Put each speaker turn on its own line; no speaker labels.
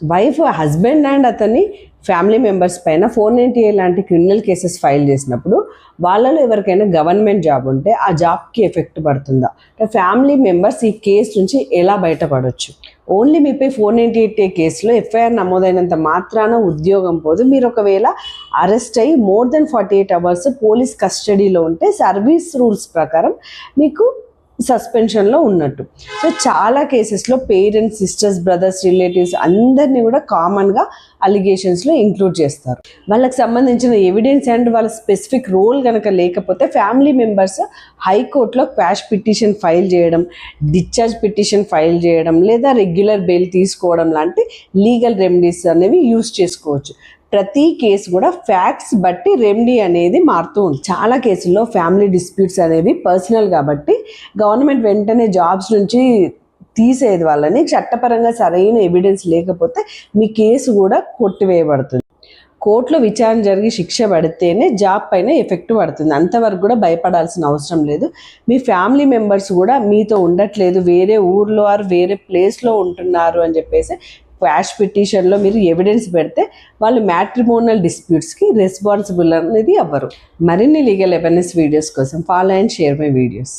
Wife husband and అతని family members పైన 490A లాంటి క్రిమినల్ కేసెస్ ఫైల్ చేసినప్పుడు వాళ్ళలో ఎవరికైనా గవర్నమెంట్ జాబ్ ఉంటే ఆ జాబ్కి ఎఫెక్ట్ పడుతుందా? ఫ్యామిలీ మెంబర్స్ ఈ కేసు నుంచి ఎలా బయటపడవచ్చు? ఓన్లీ మీపై 498A కేసులో ఎఫ్ఐఆర్ నమోదైనంత మాత్రాన ఉద్యోగం పోదు. మీరు ఒకవేళ అరెస్ట్ అయ్యి మోర్ దెన్ 48 అవర్స్ పోలీస్ కస్టడీలో ఉంటే సర్వీస్ రూల్స్ ప్రకారం మీకు సస్పెన్షన్లో ఉన్నట్టు. సో చాలా కేసెస్లో పేరెంట్స్, సిస్టర్స్, బ్రదర్స్, రిలేటివ్స్ అందరినీ కూడా కామన్గా అలిగేషన్స్లో ఇంక్లూడ్ చేస్తారు. వాళ్ళకి సంబంధించిన ఎవిడెన్స్ అండ్ వాళ్ళ స్పెసిఫిక్ రోల్ కనుక లేకపోతే ఫ్యామిలీ మెంబర్స్ హైకోర్టులో క్వాష్ పిటిషన్ ఫైల్ చేయడం, డిశ్చార్జ్ పిటిషన్ ఫైల్ చేయడం, లేదా రెగ్యులర్ బెయిల్ తీసుకోవడం లాంటి లీగల్ రెమెడీస్ అనేవి యూజ్ చేసుకోవచ్చు. ప్రతి కేసు కూడా ఫ్యాక్ట్స్ బట్టి రెమెడీ అనేది మారుతూ ఉంది. చాలా కేసుల్లో ఫ్యామిలీ డిస్ప్యూట్స్ అనేవి పర్సనల్ కాబట్టి గవర్నమెంట్ వెంటనే జాబ్స్ నుంచి తీసేది వాళ్ళని. చట్టపరంగా సరైన ఎవిడెన్స్ లేకపోతే మీ కేసు కూడా కొట్టివేయబడుతుంది. కోర్టులో విచారణ జరిగి శిక్ష పడితేనే జాబ్ పైన ఎఫెక్ట్ పడుతుంది. అంతవరకు కూడా భయపడాల్సిన అవసరం లేదు. మీ ఫ్యామిలీ మెంబర్స్ కూడా మీతో ఉండట్లేదు, వేరే ఊర్లో ఆర్ వేరే ప్లేస్లో ఉంటున్నారు అని చెప్పేసి క్వాష్ పిటిషన్లో మీరు ఎవిడెన్స్ పెడితే వాళ్ళు మ్యాట్రిమోనల్ డిస్ప్యూట్స్కి రెస్పాన్సిబుల్ అనేది అవ్వరు. మరిన్ని లీగల్ అవేర్నెస్ వీడియోస్ కోసం follow and share my videos.